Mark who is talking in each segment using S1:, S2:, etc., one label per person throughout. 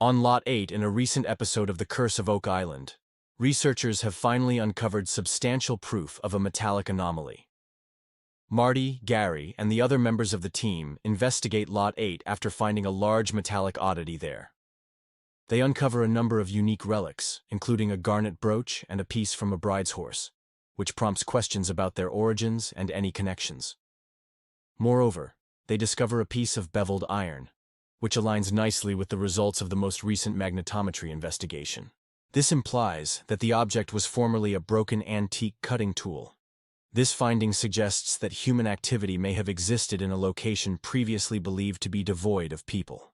S1: On Lot 8 in a recent episode of The Curse of Oak Island, researchers have finally uncovered substantial proof of a metallic anomaly. Marty, Gary, and the other members of the team investigate Lot 8 after finding a large metallic oddity there. They uncover a number of unique relics, including a garnet brooch and a piece from a bride's horse, which prompts questions about their origins and any connections. Moreover, they discover a piece of beveled iron, which aligns nicely with the results of the most recent magnetometry investigation. This implies that the object was formerly a broken antique cutting tool. This finding suggests that human activity may have existed in a location previously believed to be devoid of people.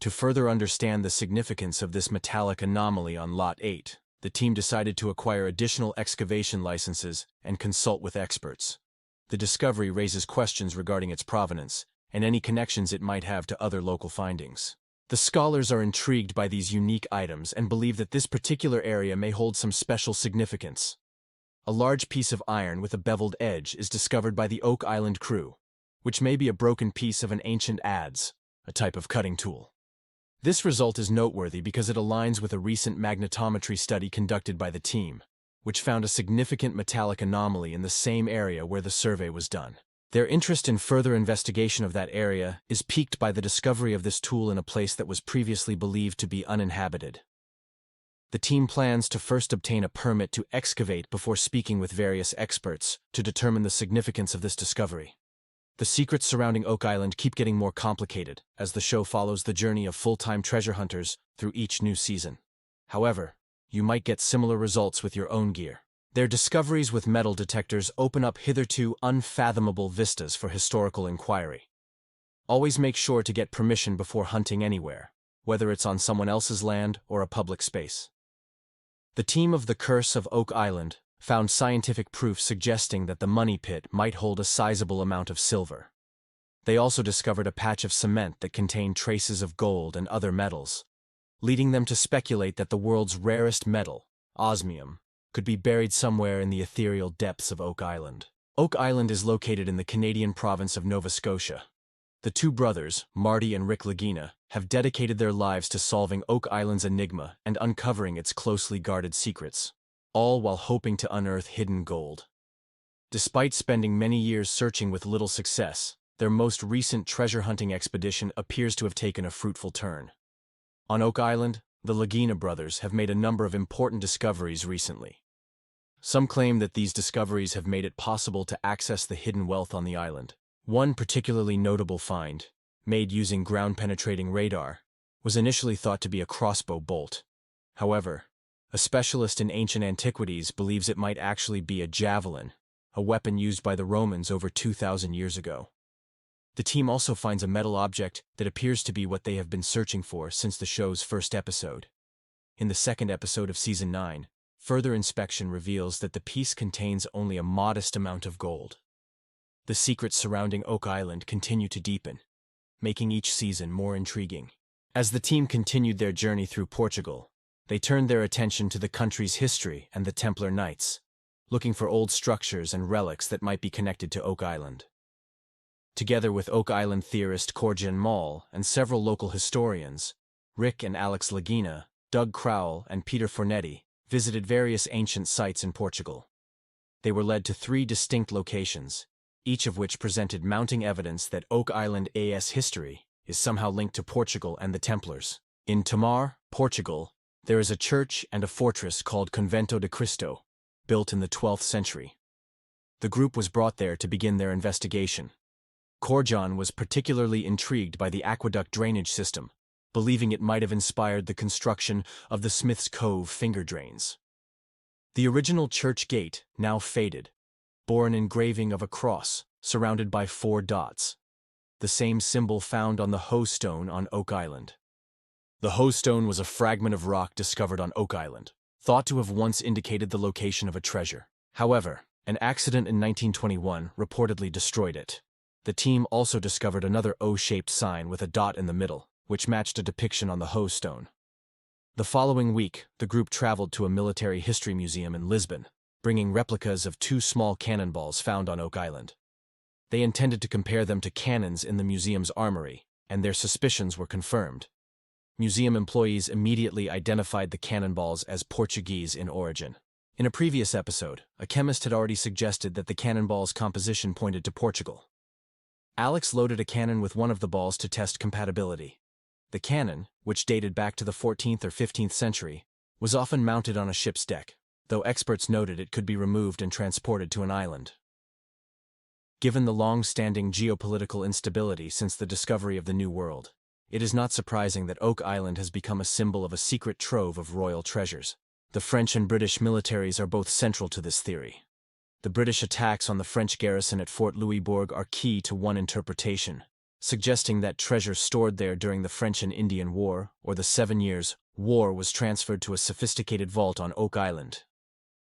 S1: To further understand the significance of this metallic anomaly on Lot 8, the team decided to acquire additional excavation licenses and consult with experts. The discovery raises questions regarding its provenance and any connections it might have to other local findings. The scholars are intrigued by these unique items and believe that this particular area may hold some special significance. A large piece of iron with a beveled edge is discovered by the Oak Island crew, which may be a broken piece of an ancient adze, a type of cutting tool. This result is noteworthy because it aligns with a recent magnetometry study conducted by the team, which found a significant metallic anomaly in the same area where the survey was done. Their interest in further investigation of that area is piqued by the discovery of this tool in a place that was previously believed to be uninhabited. The team plans to first obtain a permit to excavate before speaking with various experts to determine the significance of this discovery. The secrets surrounding Oak Island keep getting more complicated as the show follows the journey of full-time treasure hunters through each new season. However, you might get similar results with your own gear. Their discoveries with metal detectors open up hitherto unfathomable vistas for historical inquiry. Always make sure to get permission before hunting anywhere, whether it's on someone else's land or a public space. The team of The Curse of Oak Island found scientific proof suggesting that the money pit might hold a sizable amount of silver. They also discovered a patch of cement that contained traces of gold and other metals, leading them to speculate that the world's rarest metal, osmium, could be buried somewhere in the ethereal depths of Oak Island. Oak Island is located in the Canadian province of Nova Scotia. The two brothers, Marty and Rick Lagina, have dedicated their lives to solving Oak Island's enigma and uncovering its closely guarded secrets, all while hoping to unearth hidden gold. Despite spending many years searching with little success, their most recent treasure hunting expedition appears to have taken a fruitful turn. On Oak Island, the Lagina brothers have made a number of important discoveries recently. Some claim that these discoveries have made it possible to access the hidden wealth on the island. One particularly notable find, made using ground-penetrating radar, was initially thought to be a crossbow bolt. However, a specialist in ancient antiquities believes it might actually be a javelin, a weapon used by the Romans over 2,000 years ago. The team also finds a metal object that appears to be what they have been searching for since the show's first episode. In the second episode of Season 9, further inspection reveals that the piece contains only a modest amount of gold. The secrets surrounding Oak Island continue to deepen, making each season more intriguing. As the team continued their journey through Portugal, they turned their attention to the country's history and the Templar Knights, looking for old structures and relics that might be connected to Oak Island. Together with Oak Island theorist Corjan Mall and several local historians, Rick and Alex Lagina, Doug Crowell, and Peter Fornetti visited various ancient sites in Portugal. They were led to 3 distinct locations, each of which presented mounting evidence that Oak Island's history is somehow linked to Portugal and the Templars. In Tomar, Portugal, there is a church and a fortress called Convento de Cristo, built in the 12th century. The group was brought there to begin their investigation. Corjan was particularly intrigued by the aqueduct drainage system, believing it might have inspired the construction of the Smith's Cove finger drains. The original church gate, now faded, bore an engraving of a cross surrounded by 4 dots, the same symbol found on the Hoe Stone on Oak Island. The Hoe Stone was a fragment of rock discovered on Oak Island, thought to have once indicated the location of a treasure. However, an accident in 1921 reportedly destroyed it. The team also discovered another O-shaped sign with a dot in the middle, which matched a depiction on the Hoe Stone. The following week, the group traveled to a military history museum in Lisbon, bringing replicas of 2 small cannonballs found on Oak Island. They intended to compare them to cannons in the museum's armory, and their suspicions were confirmed. museum employees immediately identified the cannonballs as Portuguese in origin. In a previous episode, a chemist had already suggested that the cannonball's composition pointed to Portugal. Alex loaded a cannon with one of the balls to test compatibility. The cannon, which dated back to the 14th or 15th century, was often mounted on a ship's deck, though experts noted it could be removed and transported to an island. Given the long-standing geopolitical instability since the discovery of the New World, it is not surprising that Oak Island has become a symbol of a secret trove of royal treasures. The French and British militaries are both central to this theory. The British attacks on the French garrison at Fort Louisbourg are key to one interpretation, suggesting that treasure stored there during the French and Indian War, or the 7 Years' War, was transferred to a sophisticated vault on Oak Island.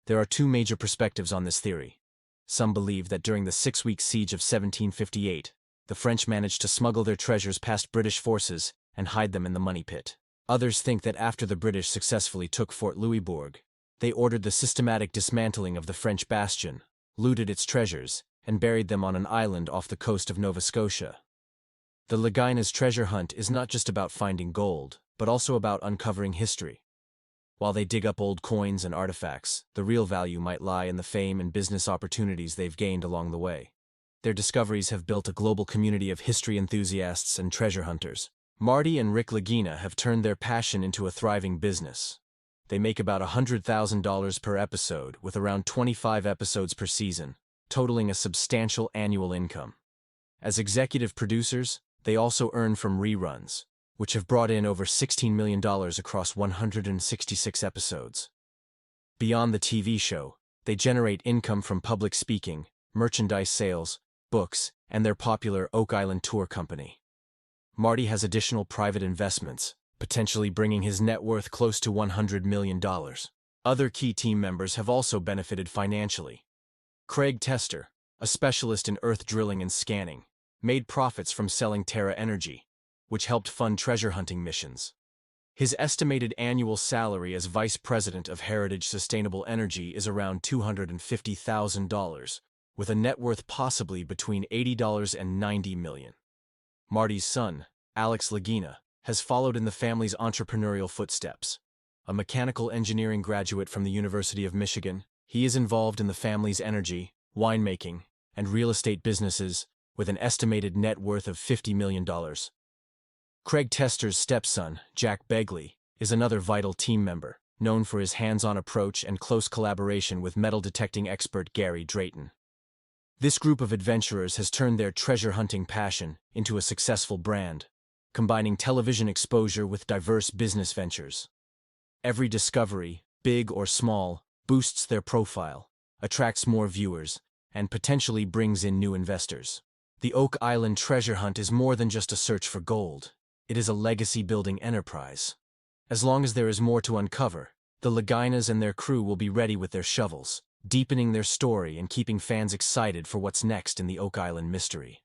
S1: There are two major perspectives on this theory. Some believe that during the 6-week siege of 1758, the French managed to smuggle their treasures past British forces and hide them in the money pit. Others think that after the British successfully took Fort Louisbourg, they ordered the systematic dismantling of the French bastion, looted its treasures, and buried them on an island off the coast of Nova Scotia. The Leguina's treasure hunt is not just about finding gold, but also about uncovering history. While they dig up old coins and artifacts, the real value might lie in the fame and business opportunities they've gained along the way. Their discoveries have built a global community of history enthusiasts and treasure hunters. Marty and Rick Leguina have turned their passion into a thriving business. They make about $100,000 per episode, with around 25 episodes per season, totaling a substantial annual income. As executive producers, they also earn from reruns, which have brought in over $16 million across 166 episodes. Beyond the TV show, they generate income from public speaking, merchandise sales, books, and their popular Oak Island tour company. Marty has additional private investments, potentially bringing his net worth close to $100 million. Other key team members have also benefited financially. Craig Tester, a specialist in earth drilling and scanning, made profits from selling Terra Energy, which helped fund treasure hunting missions. His estimated annual salary as vice president of Heritage Sustainable Energy is around $250,000, with a net worth possibly between $80 and $90 million. Marty's son, Alex Leguina, has followed in the family's entrepreneurial footsteps. A mechanical engineering graduate from the University of Michigan, he is involved in the family's energy, winemaking, and real estate businesses, with an estimated net worth of $50 million. Craig Tester's stepson, Jack Begley, is another vital team member, known for his hands-on approach and close collaboration with metal-detecting expert Gary Drayton. This group of adventurers has turned their treasure-hunting passion into a successful brand, combining television exposure with diverse business ventures. Every discovery, big or small, boosts their profile, attracts more viewers, and potentially brings in new investors. The Oak Island treasure hunt is more than just a search for gold. It is a legacy-building enterprise. As long as there is more to uncover, the Leguinas and their crew will be ready with their shovels, deepening their story and keeping fans excited for what's next in the Oak Island mystery.